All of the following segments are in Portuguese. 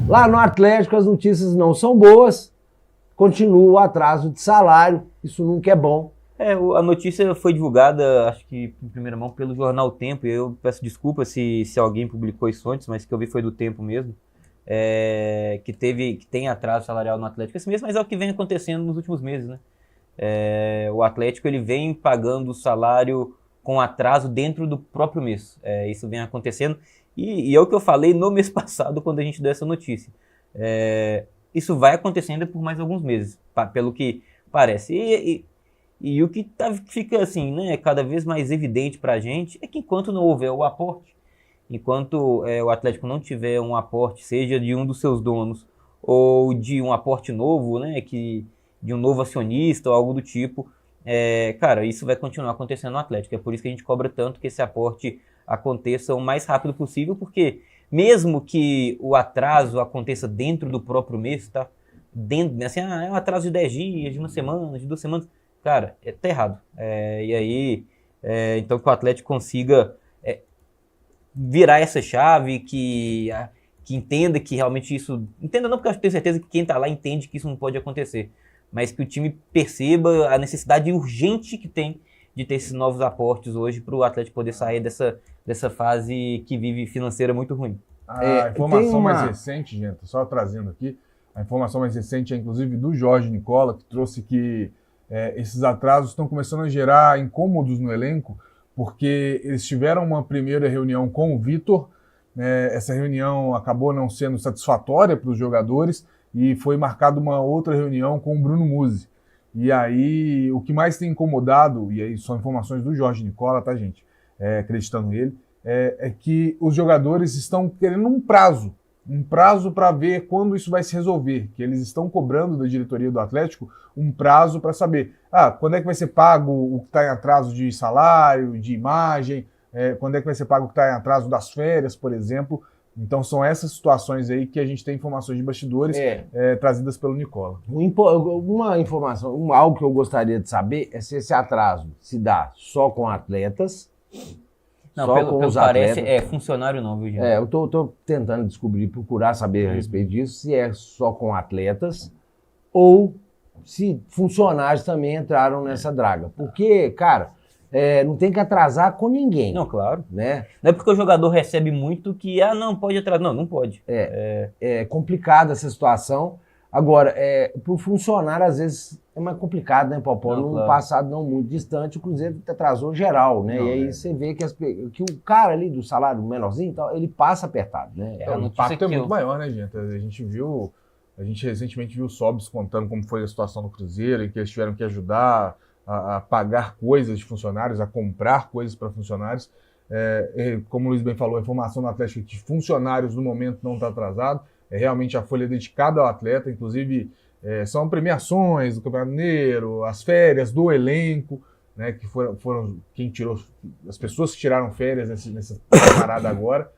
Lá no Atlético as notícias não são boas, continua o atraso de salário, isso nunca é bom. A notícia foi divulgada, acho que em primeira mão, pelo jornal O Tempo, e eu peço desculpa se alguém publicou isso antes, mas que eu vi foi do Tempo mesmo, que tem atraso salarial no Atlético esse mês, mas é o que vem acontecendo nos últimos meses, né? O Atlético ele vem pagando o salário com atraso dentro do próprio mês, isso vem acontecendo, e é o que eu falei no mês passado, quando a gente deu essa notícia. Isso vai acontecendo por mais alguns meses, pelo que parece. E o que fica assim, né, cada vez mais evidente para a gente é que enquanto não houver o aporte, enquanto o Atlético não tiver um aporte, seja de um dos seus donos ou de um aporte novo, né, de um novo acionista ou algo do tipo, cara, isso vai continuar acontecendo no Atlético. É por isso que a gente cobra tanto que esse aporte aconteça o mais rápido possível, porque mesmo que o atraso aconteça dentro do próprio mês, tá? Assim, é um atraso de 10 dias, de uma semana, de 2 semanas, cara, tá errado. E aí, então que o Atlético consiga virar essa chave, que entenda que realmente isso... Entenda não, porque eu tenho certeza que quem tá lá entende que isso não pode acontecer, mas que o time perceba a necessidade urgente que tem de ter esses novos aportes hoje para o Atlético poder sair dessa fase que vive financeira muito ruim. A informação mais recente, gente, só trazendo aqui, a informação mais recente é inclusive do Jorge Nicola, que trouxe que esses atrasos estão começando a gerar incômodos no elenco, porque eles tiveram uma primeira reunião com o Vitor, essa reunião acabou não sendo satisfatória para os jogadores e foi marcada uma outra reunião com o Bruno Musi. E aí, o que mais tem incomodado, e aí são informações do Jorge Nicola, tá, gente? Acreditando nele, é que os jogadores estão querendo um prazo para ver quando isso vai se resolver, que eles estão cobrando da diretoria do Atlético um prazo para saber, quando é que vai ser pago o que está em atraso de salário, de imagem, quando é que vai ser pago o que está em atraso das férias, por exemplo. Então são essas situações aí que a gente tem informações de bastidores trazidas pelo Nicola. Uma informação, algo que eu gostaria de saber é se esse atraso se dá só com atletas. Não, pelo que parece, funcionário não, viu, gente? Eu tô tentando procurar saber a respeito disso, se é só com atletas ou se funcionários também entraram nessa draga. Porque, cara, não tem que atrasar com ninguém. Não, claro. Né? Não é porque o jogador recebe muito que, não pode atrasar. Não pode. É complicada essa situação. Agora, para o funcionário, às vezes, é mais complicado, né, Popó? No passado não muito distante, o Cruzeiro atrasou geral, né? E aí você vê que o cara ali do salário menorzinho, ele passa apertado, né? O impacto é muito maior, né, gente? A gente recentemente viu o Sobis contando como foi a situação do Cruzeiro e que eles tiveram que ajudar a pagar coisas de funcionários, a comprar coisas para funcionários. Como o Luiz bem falou, a informação do Atlético de funcionários no momento não está atrasado. Realmente a folha dedicada ao atleta, inclusive são premiações do Campeonato Mineiro, as férias do elenco, né, que foram quem tirou, as pessoas que tiraram férias nessa parada agora.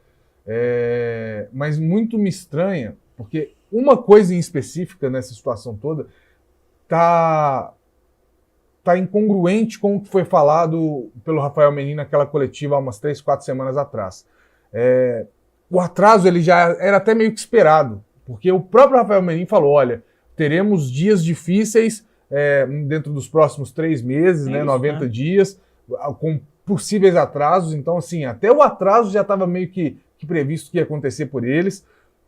Mas muito me estranha, porque uma coisa em específica nessa situação toda tá incongruente com o que foi falado pelo Rafael Menin naquela coletiva há umas 3, 4 semanas atrás. O atraso ele já era até meio que esperado, porque o próprio Rafael Menin falou, olha, teremos dias difíceis dentro dos próximos 3 meses, 90 dias, com possíveis atrasos. Então, assim, até o atraso já estava meio que previsto que ia acontecer por eles.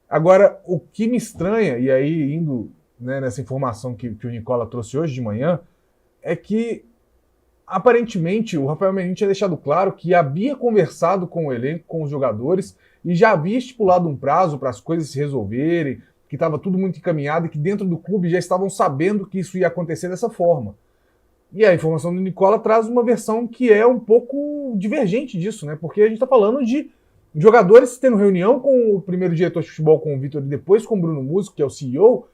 Agora, o que me estranha, e aí indo nessa informação que o Nicola trouxe hoje de manhã, é que aparentemente o Rafael Menin tinha deixado claro que havia conversado com o elenco, com os jogadores, e já havia estipulado um prazo para as coisas se resolverem, que estava tudo muito encaminhado e que dentro do clube já estavam sabendo que isso ia acontecer dessa forma. E a informação do Nicola traz uma versão que é um pouco divergente disso, né? Porque a gente está falando de jogadores tendo reunião com o primeiro diretor de futebol, com o Vitor, e depois com o Bruno Musi, que é o CEO,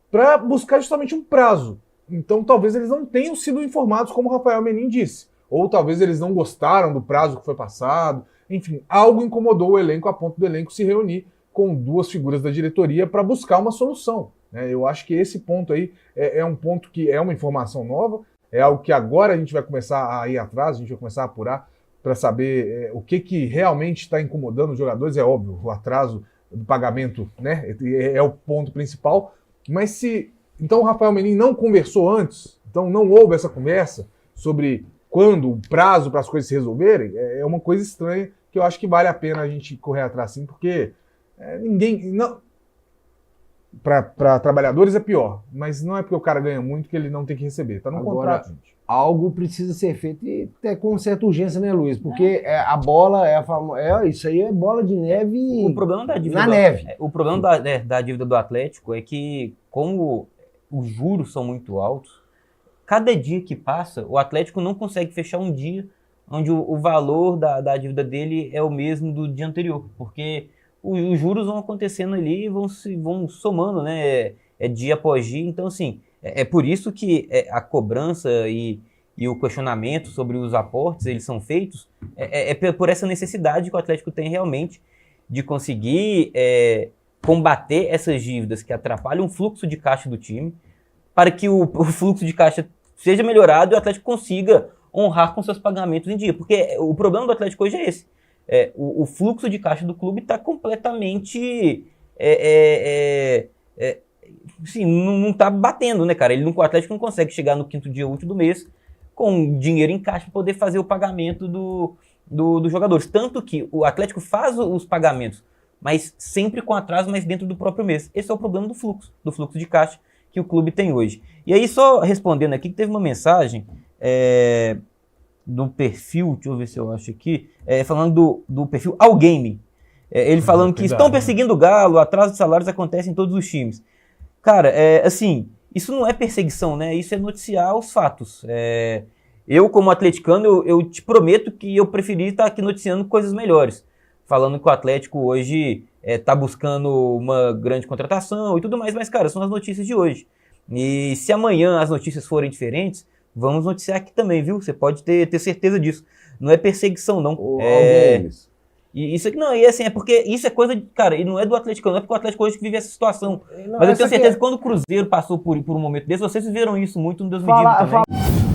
para buscar justamente um prazo. Então talvez eles não tenham sido informados como o Rafael Menin disse. Ou talvez eles não gostaram do prazo que foi passado. Enfim, algo incomodou o elenco a ponto do elenco se reunir com 2 figuras da diretoria para buscar uma solução. Eu acho que esse ponto aí é um ponto que é uma informação nova, é algo que agora a gente vai começar a ir atrás, a gente vai começar a apurar para saber o que realmente está incomodando os jogadores. É óbvio, o atraso do pagamento, né? É o ponto principal. Mas se então o Rafael Menin não conversou antes, então não houve essa conversa sobre quando, o prazo para as coisas se resolverem, é uma coisa estranha que eu acho que vale a pena a gente correr atrás sim, porque para trabalhadores é pior, mas não é porque o cara ganha muito que ele não tem que receber, tá no contrato, gente. Algo precisa ser feito e até com certa urgência, né, Luiz? Porque a bola isso aí é bola de neve. O problema da dívida na neve. O problema da dívida do Atlético é que, como os juros são muito altos, cada dia que passa, o Atlético não consegue fechar um dia onde o valor da dívida dele é o mesmo do dia anterior, porque os juros vão acontecendo ali e vão somando, né? Dia após dia. Então, assim, é por isso que a cobrança e o questionamento sobre os aportes, eles são feitos, por essa necessidade que o Atlético tem realmente de conseguir combater essas dívidas que atrapalham o fluxo de caixa do time, para que o fluxo de caixa seja melhorado e o Atlético consiga honrar com seus pagamentos em dia. Porque o problema do Atlético hoje é esse. O fluxo de caixa do clube está completamente... assim, não está batendo, né, cara? O Atlético não consegue chegar no 5º dia útil do mês com dinheiro em caixa para poder fazer o pagamento dos jogadores. Tanto que o Atlético faz os pagamentos, mas sempre com atraso, mas dentro do próprio mês. Esse é o problema do fluxo de caixa que o clube tem hoje. E aí, só respondendo aqui, que teve uma mensagem do perfil, deixa eu ver se eu acho aqui, falando do perfil Allgame. Ele falando que estão perseguindo o Galo, atraso de salários acontece em todos os times. Cara, assim, isso não é perseguição, né? Isso é noticiar os fatos. Eu, como atleticano, eu te prometo que eu preferi estar aqui noticiando coisas melhores. Falando que o Atlético hoje está buscando uma grande contratação e tudo mais, mas, cara, são as notícias de hoje. E se amanhã as notícias forem diferentes, vamos noticiar aqui também, viu? Você pode ter certeza disso. Não é perseguição, não. E isso aqui não, e assim, é porque isso é coisa de, cara, e não é do Atlético, não é porque o Atlético hoje que vive essa situação. Não, mas eu tenho certeza que quando o Cruzeiro passou por um momento desse, vocês viram isso muito no 2018 também.